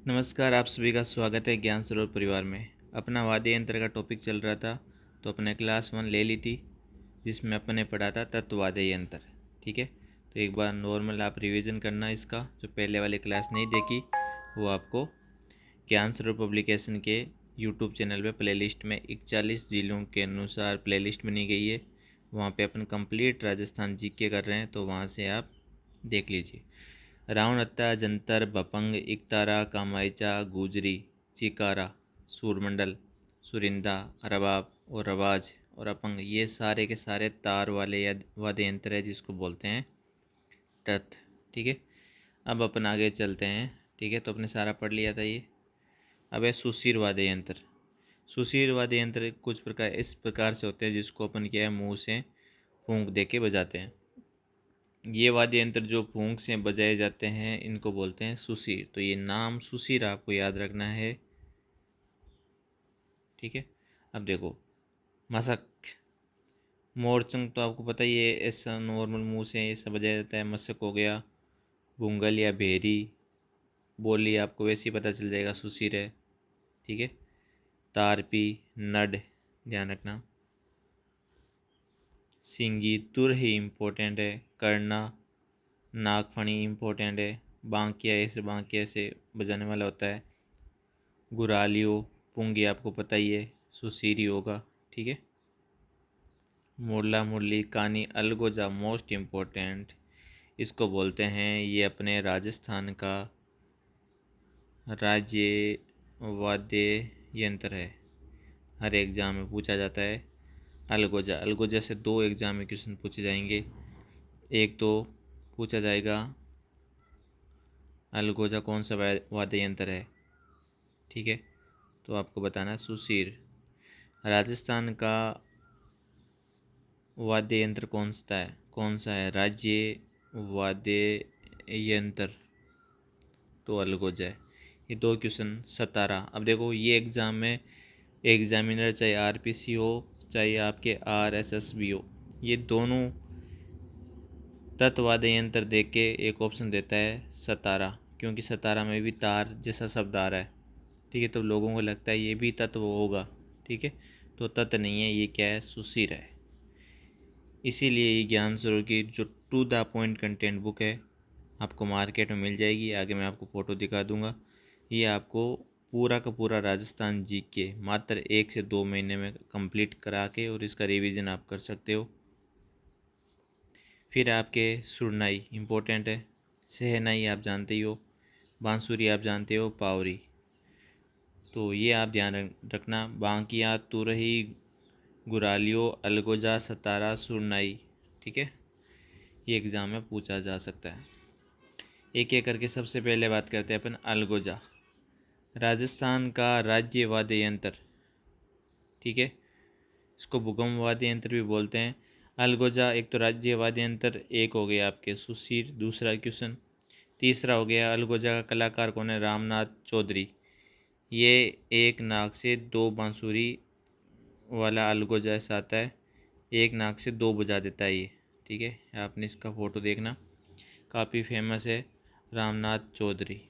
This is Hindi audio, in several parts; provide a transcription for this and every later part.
नमस्कार, आप सभी का स्वागत है ज्ञान सरोवर परिवार में। अपना वाद्य यंत्र का टॉपिक चल रहा था तो अपने क्लास 1 ले ली थी, जिसमें अपने पढ़ा था तत्व वाद्य यंत्र। ठीक है, तो एक बार नॉर्मल आप रिवीजन करना इसका, जो पहले वाली क्लास नहीं देखी वो आपको ज्ञान सरोवर पब्लिकेशन के यूट्यूब चैनल पे प्लेलिस्ट में 41 जिलों के अनुसार प्लेलिस्ट बनी गई है। वहाँ पे अपन कंप्लीट राजस्थान जीके कर रहे हैं, तो वहाँ से आप देख लीजिए। रावणहत्ता, जंतर, भपंग, एकतारा, कामायचा, गुजरी, चिकारा, सूरमंडल, सुरिंदा, रबाब और रवाज और अपंग, ये सारे के सारे तार वाले या वाद्य यंत्र है, जिसको बोलते हैं तत्। ठीक है, अब अपन आगे चलते हैं। ठीक है, तो अपने सारा पढ़ लिया था ये। अब है सुशीर वाद्य यंत्र। सुशीर वाद्य यंत्र कुछ प्रकार इस प्रकार से होते हैं, जिसको अपन क्या है मुँह से फूंक दे के बजाते हैं। ये वाद्य यंत्र जो फूंक से बजाए जाते हैं इनको बोलते हैं सुसीर। तो ये नाम सुसीर आपको याद रखना है। ठीक है, अब देखो मसक, मोरचंग तो आपको पता ही है, ऐसा नॉर्मल मुंह से ऐसा बजाया जाता है। मसक हो गया, बुंगल या भेरी, बोली आपको वैसे ही पता चल जाएगा सुसीर है। ठीक है, तारपी, नड, ध्यान रखना। सिंगी, तुर ही इम्पोर्टेंट है। करना, नागफणी इम्पोर्टेंट है। बांकिया से बजाने वाला होता है। गुरालियो, पुंगी आपको पता ही है सुसीरी होगा। ठीक है, मुरला, मुरली, कानी, अलगोजा मोस्ट इम्पोर्टेंट, इसको बोलते हैं, ये अपने राजस्थान का राज्य वाद्य यंत्र है। हर एग्जाम में पूछा जाता है। अलगोजा, अलगोजा से 2 एग्जाम में क्वेश्चन पूछे जाएंगे। एक तो पूछा जाएगा अलगोजा कौन सा वाद्य यंत्र है। ठीक है, तो आपको बताना है सुसीर। राजस्थान का वाद्य यंत्र कौन सा है राज्य वाद्य यंत्र, तो अलगोजा है। ये 2 क्वेश्चन 17। अब देखो ये एग्ज़ाम में एग्जामिनर चाहे आरपीसी हो चाहे आपके आरएसएस भी हो, ये दोनों तत्व वाद्य यंत्र देख के एक ऑप्शन देता है सतारा, क्योंकि सतारा में भी तार जैसा शब्द आ रहा है। ठीक है, तो लोगों को लगता है ये भी तत्व होगा। ठीक है, तो तत्व नहीं है, ये क्या है सुसीर है। इसीलिए ये ज्ञान सरोवर की जो to the point content book है आपको मार्केट में मिल जाएगी। आगे मैं आपको फ़ोटो दिखा दूंगा। ये आपको पूरा का पूरा राजस्थान जी के मात्र 1 से 2 महीने में कंप्लीट करा के और इसका रिवीजन आप कर सकते हो। फिर आपके सुरनाई इम्पोर्टेंट है। सहनाई आप जानते ही हो। बांसुरी आप जानते हो। पावरी, तो ये आप ध्यान रखना। बांकिया, तुरही, गुरालियो, अलगोजा, सतारा, सुरनाई। ठीक है, ये एग्ज़ाम में पूछा जा सकता है। एक एक करके सबसे पहले बात करते हैं अपन अलगोजा, राजस्थान का राज्य वाद्य यंत्र। ठीक है, इसको भूगम वाद्य यंत्र भी बोलते हैं। अलगोजा एक तो राज्य वाद्य यंत्र, एक हो गया आपके सुशीर, दूसरा क्वेश्चन। तीसरा हो गया अलगोजा का कलाकार कौन है, रामनाथ चौधरी। ये एक नाक से 2 बांसुरी वाला अलगोजा ऐसा आता है, एक नाक से 2 बजा देता है ये। ठीक है, आपने इसका फ़ोटो देखना, काफ़ी फेमस है रामनाथ चौधरी।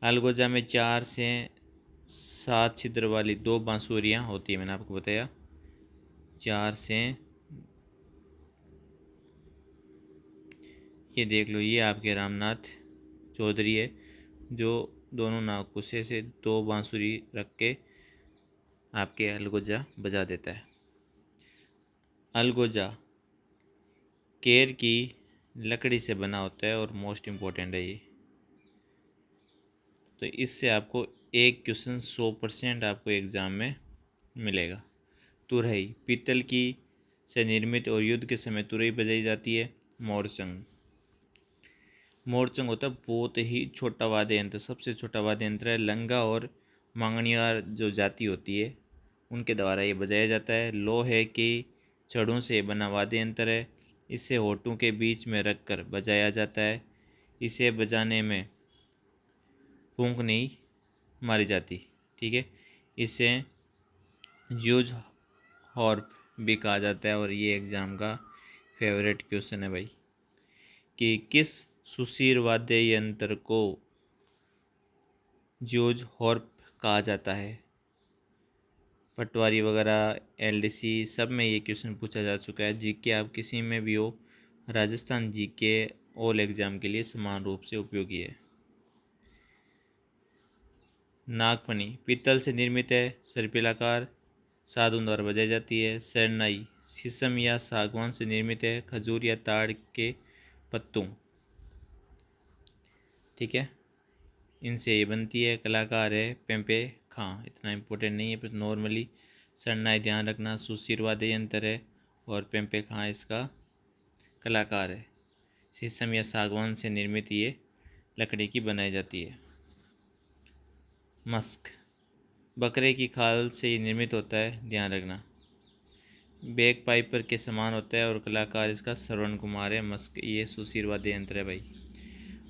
अलगोजा में 4 से 7 छिद्र वाली 2 बांसुरियाँ होती है, मैंने आपको बताया 4 से, ये देख लो, ये आपके रामनाथ चौधरी है, जो दोनों नाकों से 2 बांसुरी रख के आपके अलगोजा बजा देता है। अलगोजा केर की लकड़ी से बना होता है और मोस्ट इम्पोर्टेंट है ये। तो इससे आपको एक क्वेश्चन 100% आपको एग्ज़ाम में मिलेगा। तुरही पीतल की से निर्मित और युद्ध के समय तुरही बजाई जाती है। मोरचंग, मोरचंग होता है बहुत ही छोटा वाद्य यंत्र, सबसे छोटा वाद्य यंत्र है। लंगा और मांगणियार जो जाति होती है उनके द्वारा ये बजाया जाता है। लोहे की छड़ों से बना वाद्य यंत्र है। इसे होठों के बीच में रखकर बजाया जाता है। इसे बजाने में फूंक नहीं मारी जाती। ठीक है, इसे ज्यूज हॉर्प भी कहा जाता है। और ये एग्ज़ाम का फेवरेट क्वेश्चन है भाई, कि किस सुशीर वाद्य यंत्र को जॉर्ज हॉर्प कहा जाता है। पटवारी वगैरह, एलडीसी सब में ये क्वेश्चन पूछा जा चुका है। जीके आप किसी में भी हो, राजस्थान जीके ऑल एग्ज़ाम के लिए समान रूप से उपयोगी है। नागफनी पीतल से निर्मित है, सर्पिलाकार, साधुओं द्वारा बजाई जाती है। शहनाई शीशम या सागवान से निर्मित है, खजूर या ताड़ के पत्तों, ठीक है, इनसे ये बनती है। कलाकार है पेम्पे खां, इतना इम्पोर्टेंट नहीं है पर नॉर्मली शहनाई ध्यान रखना। सुशिर वाद्य यंत्र है और पेम्पे खां इसका कलाकार है। शीशम या सागवान से निर्मित ये लकड़ी की बनाई जाती है। मस्क बकरे की खाल से ये निर्मित होता है, ध्यान रखना। बैग पाइपर के समान होता है और कलाकार इसका श्रवण कुमार है। मस्क ये सुशिर वाद्य यंत्र है भाई।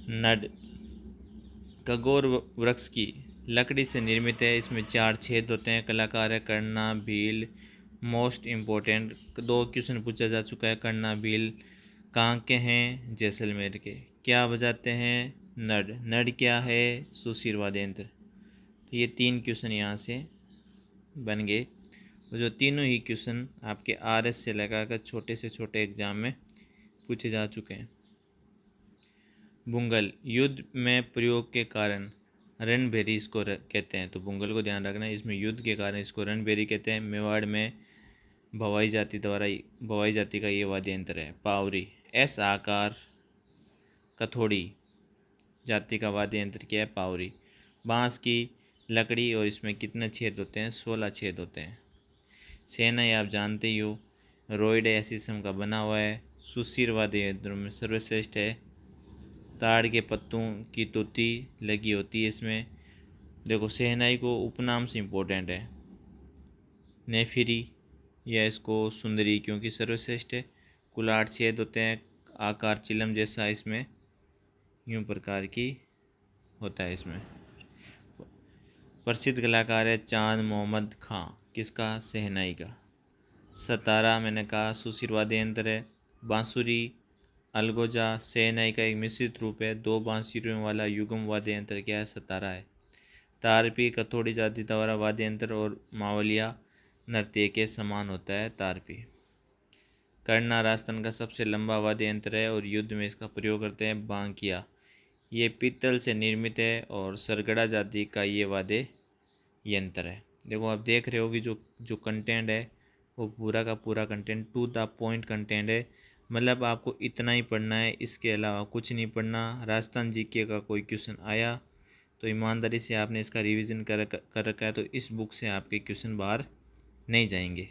नड कगोर वृक्ष की लकड़ी से निर्मित है, इसमें 4 छेद होते हैं। कलाकार है कर्णा भील। मोस्ट इम्पोर्टेंट 2 क्वेश्चन पूछा जा चुका है। कर्णा भील कहाँ के हैं? जैसलमेर के। क्या बजाते हैं? नड। नड क्या है? सुशिर वाद्य यंत्र। तो ये 3 क्वेश्चन यहाँ से बन गए, और जो तीनों ही क्वेश्चन आपके आरएस से लगाकर छोटे से छोटे एग्जाम में पूछे जा चुके हैं। बुंगल युद्ध में प्रयोग के कारण रणभेरी इसको कहते हैं, तो बुंगल को ध्यान रखना है। इसमें युद्ध के कारण इसको रणभेरी कहते हैं। मेवाड़ में भवाई जाति का ये वाद्य यंत्र है। पावरी एस आकार कथोड़ी जाति का वाद्य यंत्र क्या है? पावरी। बांस की लकड़ी और इसमें कितने छेद होते हैं? 16 छेद होते हैं। शहनाई आप जानते ही हो, रॉयड या शीशम का बना हुआ है। सुशिर वाद्य यंत्रों में सर्वश्रेष्ठ है। ताड़ के पत्तों की तोती लगी होती है इसमें। देखो शहनाई को उपनाम से इम्पोर्टेंट है, नेफिरी या इसको सुंदरी, क्योंकि सर्वश्रेष्ठ है। कुलाट छेद होते हैं, आकार चिलम जैसा इसमें यूं प्रकार की होता है इसमें। प्रसिद्ध कलाकार है चांद मोहम्मद खां, किसका? शहनाई का। सतारा मैंने कहा सुशिर वाद्य यंत्र है। बांसुरी अलगोजा शहनाई का एक मिश्रित रूप है। 2 बांसुरियों वाला युग्म वाद्य यंत्र क्या है? सतारा है। तारपी कथोड़ी जाति द्वारा वाद्य यंत्र और मावलिया नृत्य के समान होता है तारपी। कर्णा राजस्थान का सबसे लंबा वाद्य यंत्र है और युद्ध में इसका प्रयोग करते हैं। बांकिया ये पीतल से निर्मित है और सरगड़ा जाति का ये वाद्य यंत्र है। देखो आप देख रहे हो कि जो जो कंटेंट है वो पूरा का पूरा content to the point content है। मतलब आपको इतना ही पढ़ना है, इसके अलावा कुछ नहीं पढ़ना। राजस्थान जीके का कोई क्वेश्चन आया तो ईमानदारी से आपने इसका रिवीजन कर रखा है, तो इस बुक से आपके क्वेश्चन बाहर नहीं जाएंगे।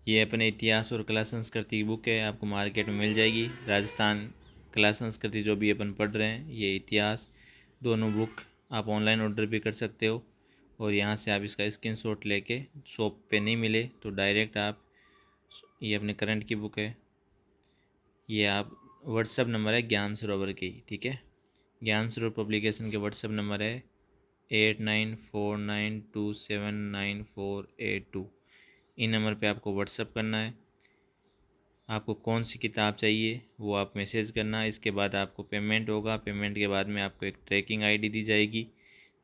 ये अपने इतिहास और कला संस्कृति की बुक है, आपको मार्केट में मिल जाएगी। राजस्थान कला संस्कृति जो भी अपन पढ़ रहे हैं, ये इतिहास, दोनों बुक आप ऑनलाइन ऑर्डर भी कर सकते हो। और यहाँ से आप इसका स्क्रीनशॉट लेके, शॉप पे नहीं मिले तो डायरेक्ट आप, ये अपने करंट की बुक है, ये आप व्हाट्सअप नंबर है ज्ञान सरोवर की, ठीक है। ज्ञान सरोवर पब्लिकेशन के व्हाट्सअप नंबर है 8949279482। इन नंबर पे आपको व्हाट्सअप करना है। आपको कौन सी किताब चाहिए वो आप मैसेज करना। इसके बाद आपको पेमेंट होगा। पेमेंट के बाद में आपको एक ट्रैकिंग आईडी दी जाएगी,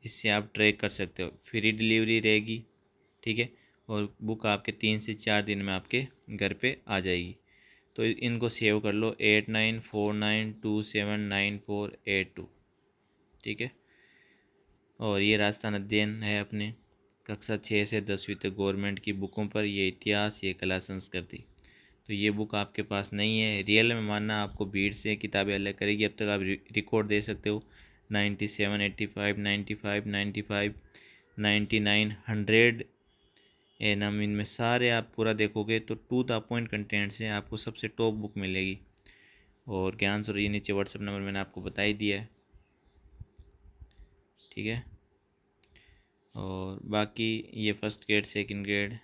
जिससे आप ट्रैक कर सकते हो। फ्री डिलीवरी रहेगी, ठीक है। और बुक आपके 3 से 4 दिन में आपके घर पे आ जाएगी। तो इनको सेव कर लो, 8949279482, ठीक है। और ये राजस्थान अध्ययन है अपने कक्षा 6 से 10वीं तक गवर्नमेंट की बुकों पर। ये इतिहास, ये कला संस्कृति, तो ये बुक आपके पास नहीं है। रियल में मानना आपको भीड़ से किताबें अलग करेगी। अब तक आप रिकॉर्ड दे सकते हो 97, 85, 95, 95, 99, 100 ए नाम, इनमें सारे आप पूरा देखोगे तो टू द पॉइंट कंटेंट से आपको सबसे टॉप बुक मिलेगी। और ज्ञान सर ये नीचे व्हाट्सअप नंबर मैंने आपको बता ही दिया है, ठीक है। और बाकी ये first grade, second grade,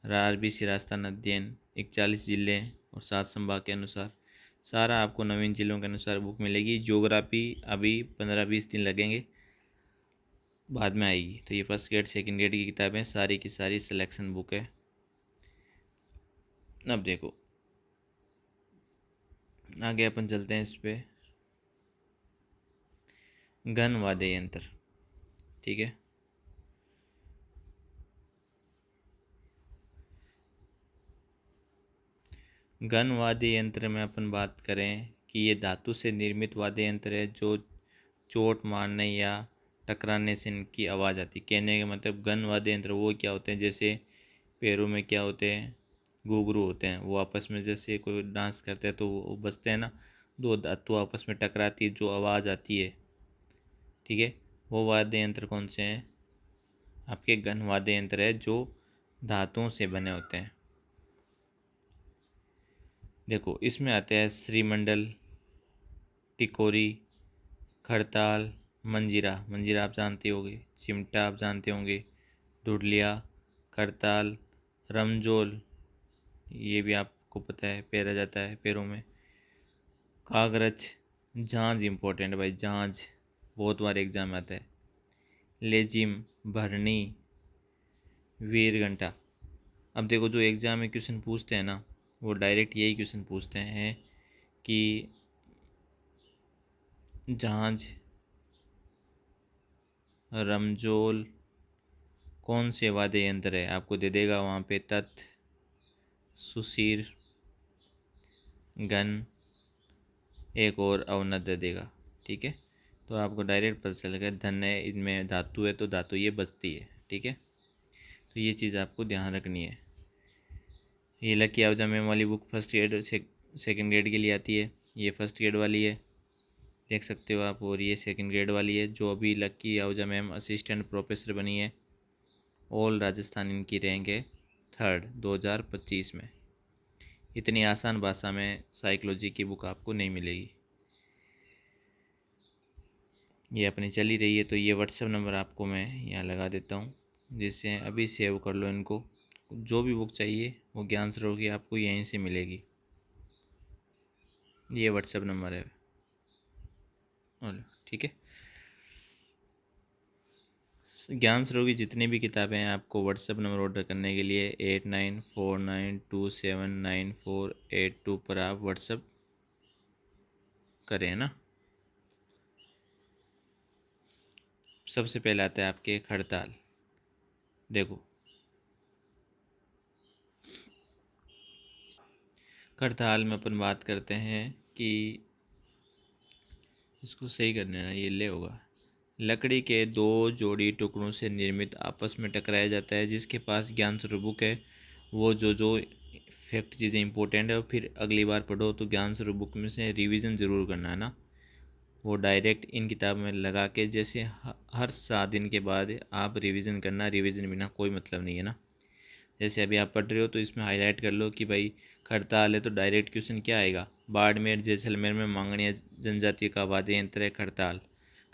RBC Rajasthan अध्ययन 41 जिले और 7 संभाग के अनुसार सारा आपको नवीन जिलों के अनुसार बुक मिलेगी। ज्योग्राफी अभी 15-20 दिन लगेंगे, बाद में आएगी। तो ये फर्स्ट ग्रेड सेकंड ग्रेड की किताबें सारी की सारी सिलेक्शन बुक है। अब देखो आगे अपन चलते हैं इस पर। घन वाद्य यंत्र। ठीक है, घन वाद्य यंत्र में अपन बात करें कि ये धातु से निर्मित वाद्य यंत्र है जो चोट मारने या टकराने से इनकी आवाज़ आती। कहने का मतलब घन वाद्य यंत्र वो क्या होते हैं, जैसे पैरों में क्या होते हैं, घुंघरू होते हैं, वो आपस में जैसे कोई डांस करते हैं तो वो बजते हैं ना, दो धातु आपस में टकराती है जो आवाज़ आती है। ठीक है, वो वाद्य यंत्र कौन से हैं, आपके घन वाद्य यंत्र है जो धातुओं से बने होते हैं। देखो इसमें आते हैं श्रीमंडल, टिकोरी, खड़ताल, मंजीरा, मंजीरा आप जानते होंगे, चिमटा आप जानते होंगे, ढुडलिया, खड़ताल, रमजोल, ये भी आपको पता है पैरा जाता है पैरों में, कागरच, झांझ इम्पोर्टेंट भाई, झांझ बहुत बार एग्जाम में आता है, लेजिम, भरनी, वीर घंटा। अब देखो जो एग्ज़ाम में क्वेश्चन पूछते हैं ना, वो डायरेक्ट यही क्वेश्चन पूछते हैं कि झांझ, रमजोल कौन से वाद्य यंत्र है, आपको दे देगा वहाँ पे तत्, सुशीर, घन, एक और अवनत दे देगा। ठीक है, तो आपको डायरेक्ट पता चलेगा धन है, इनमें धातु है तो धातु ये बचती है। ठीक है, तो ये चीज़ आपको ध्यान रखनी है। ये लकी आवजा मैम वाली book first grade second grade के लिए आती है, ये फर्स्ट ग्रेड वाली है, देख सकते हो आप, और ये सेकेंड ग्रेड वाली है जो अभी lucky Ahuja ma'am assistant professor बनी है। ऑल राजस्थान इनकी रैंक है 3rd 2025 में। इतनी आसान भाषा में साइकोलॉजी की बुक आपको नहीं मिलेगी। ये अपनी चली रही है, तो ये व्हाट्सएप नंबर आपको मैं यहाँ लगा देता हूँ, जिससे अभी सेव कर लो इनको। जो भी बुक चाहिए वो ज्ञान सरोवर की आपको यहीं से मिलेगी। ये व्हाट्सएप नंबर है। ठीक है, ज्ञान सरोवर की जितनी भी किताबें हैं आपको व्हाट्सएप नंबर ऑर्डर करने के लिए 8949279482 पर आप व्हाट्सएप करें ना। सबसे पहले आता है आपके खड़ताल। देखो खड़ताल में अपन बात करते हैं कि इसको सही करने ना, ये ले होगा, लकड़ी के दो जोड़ी टुकड़ों से निर्मित आपस में टकराया जाता है। जिसके पास ज्ञान स्वरूप बुक है वो जो फैक्ट चीज़ें इंपॉर्टेंट है और फिर अगली बार पढ़ो तो ज्ञान स्वरूप बुक में से रिवीजन ज़रूर करना है ना। वो डायरेक्ट इन किताब में लगा के जैसे हर 7 दिन के बाद आप रिवीजन करना, रिवीजन बिना कोई मतलब नहीं है ना। जैसे अभी आप पढ़ रहे हो तो इसमें हाईलाइट कर लो कि भाई खड़ताल है तो डायरेक्ट क्वेश्चन क्या आएगा, बाड़मेर जैसलमेर में मांगणिया जनजाति का वाद्य यंत्र है खड़ताल,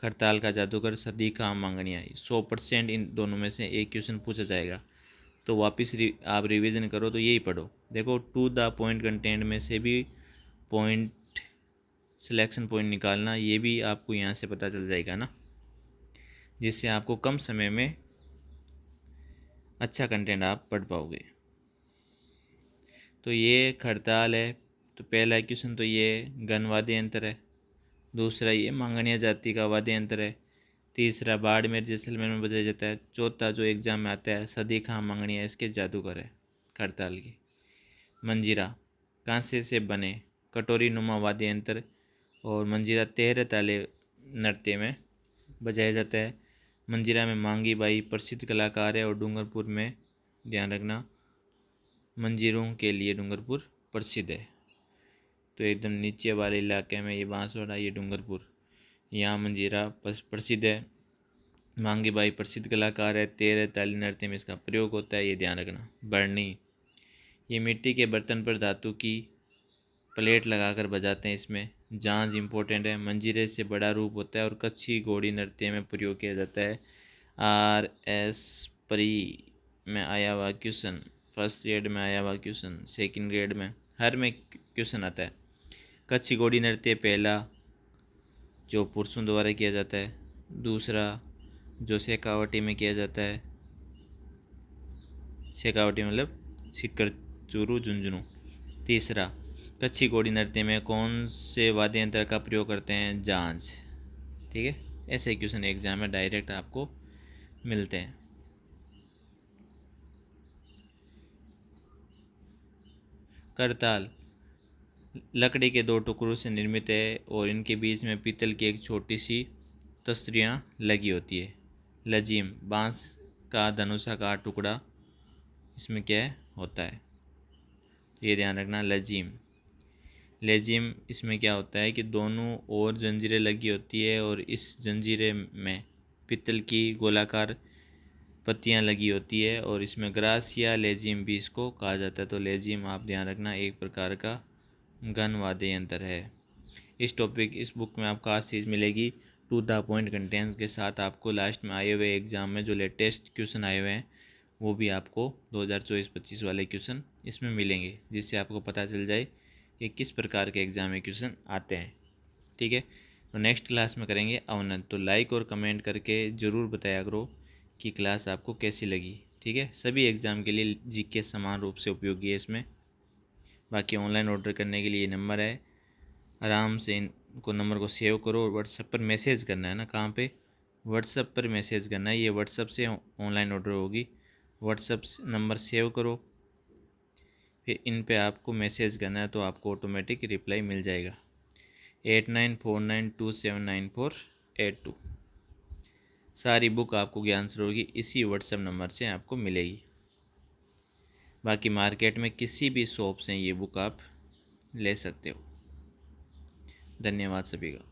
खड़ताल का जादूगर सदी का मांगणिया। 100% इन दोनों में से एक क्वेश्चन पूछा जाएगा। तो वापस आप रिवीजन करो तो यही पढ़ो। देखो टू द पॉइंट कंटेंट में से भी पॉइंट सिलेक्शन पॉइंट निकालना, ये भी आपको यहाँ से पता चल जाएगा ना, जिससे आपको कम समय में अच्छा कंटेंट आप पढ़ पाओगे। तो ये खड़ताल है, तो पहला क्वेश्चन तो ये घन वाद्य यंत्र है, दूसरा ये मांगणिया जाति का वाद्य यंत्र है, तीसरा बाड़मेर जैसलमेर में बजाया जाता है, चौथा जो एग्जाम में आता है सदी खां मांगणिया इसके जादूगर है खड़ताल की। मंजीरा कांसे से बने कटोरी नुमा वाद्य यंत्र, और मंजीरा 13 ताले नृत्य में बजाया जाता है। मंजीरा में मांगी बाई प्रसिद्ध कलाकार है और डूंगरपुर में, ध्यान रखना, मंजीरों के लिए डूंगरपुर प्रसिद्ध है। तो एकदम नीचे वाले इलाके में ये बांसवाड़ा, ये डूंगरपुर, यहाँ मंजीरा प्रसिद्ध है। मांगी बाई प्रसिद्ध कलाकार है, 13 ताली नृत्य में इसका प्रयोग होता है, ये ध्यान रखना। बरनी, ये मिट्टी के बर्तन पर धातु की प्लेट लगाकर बजाते हैं, इसमें झांझ इम्पोर्टेंट है। मंजीरे से बड़ा रूप होता है और कच्छी घोड़ी नृत्य में प्रयोग किया जाता है। RS परी में आया हुआ क्वेश्चन, फर्स्ट ग्रेड में आया हुआ क्वेश्चन, सेकंड ग्रेड में, हर में क्वेश्चन आता है। कच्छी घोड़ी नृत्य पहला जो पुरुषों द्वारा किया जाता है, दूसरा जो शेखावटी में किया जाता है, शेखावटी मतलब सिक्कर चूरू झुंझुनू। तीसरा कच्छी घोड़ी नृत्य में कौन से वाद्य यंत्र का प्रयोग करते हैं, झांझ। ठीक है, ऐसे क्वेश्चन एग्जाम में डायरेक्ट आपको मिलते हैं। करताल लकड़ी के दो टुकड़ों से निर्मित है और इनके बीच में पीतल की एक छोटी सी तस्तरियाँ लगी होती है। लजीम बांस का धनुषाकार टुकड़ा, इसमें क्या होता है, ये ध्यान रखना। लजीम लेजिम इसमें क्या होता है कि दोनों ओर जंजीरें लगी होती है और इस जंजीरे में पीतल की गोलाकार पत्तियां लगी होती है और इसमें ग्रास या लेजिम भी इसको कहा जाता है। तो लेजिम आप ध्यान रखना एक प्रकार का घन वाद्य यंत्र है। इस बुक में आपको खास चीज़ मिलेगी, टू द पॉइंट कंटेंट के साथ आपको लास्ट में आए हुए एग्ज़ाम में जो लेटेस्ट क्वेश्चन आए हुए हैं वो भी आपको 2024-25 वाले क्वेश्चन इसमें मिलेंगे, जिससे आपको पता चल जाए कि किस प्रकार के एग्ज़ाम में क्वेश्चन आते हैं। ठीक है, तो नेक्स्ट क्लास में करेंगे अवनत। तो लाइक और कमेंट करके ज़रूर बताया करो कि क्लास आपको कैसी लगी। ठीक है, सभी एग्ज़ाम के लिए जीके समान रूप से उपयोगी है इसमें। बाकी ऑनलाइन ऑर्डर करने के लिए ये नंबर है, आराम से इनको नंबर को सेव करो और व्हाट्सएप पर मैसेज करना है ना। कहाँ पे? व्हाट्सएप पर मैसेज करना है। ये व्हाट्सएप से ऑनलाइन ऑर्डर होगी। व्हाट्सएप नंबर सेव करो, फिर इन पे आपको मैसेज करना है तो आपको ऑटोमेटिक रिप्लाई मिल जाएगा। 8949279482। सारी बुक आपको ज्ञान सरोवर की इसी व्हाट्सएप नंबर से आपको मिलेगी। बाकी मार्केट में किसी भी शॉप से ये बुक आप ले सकते हो। धन्यवाद सभी का।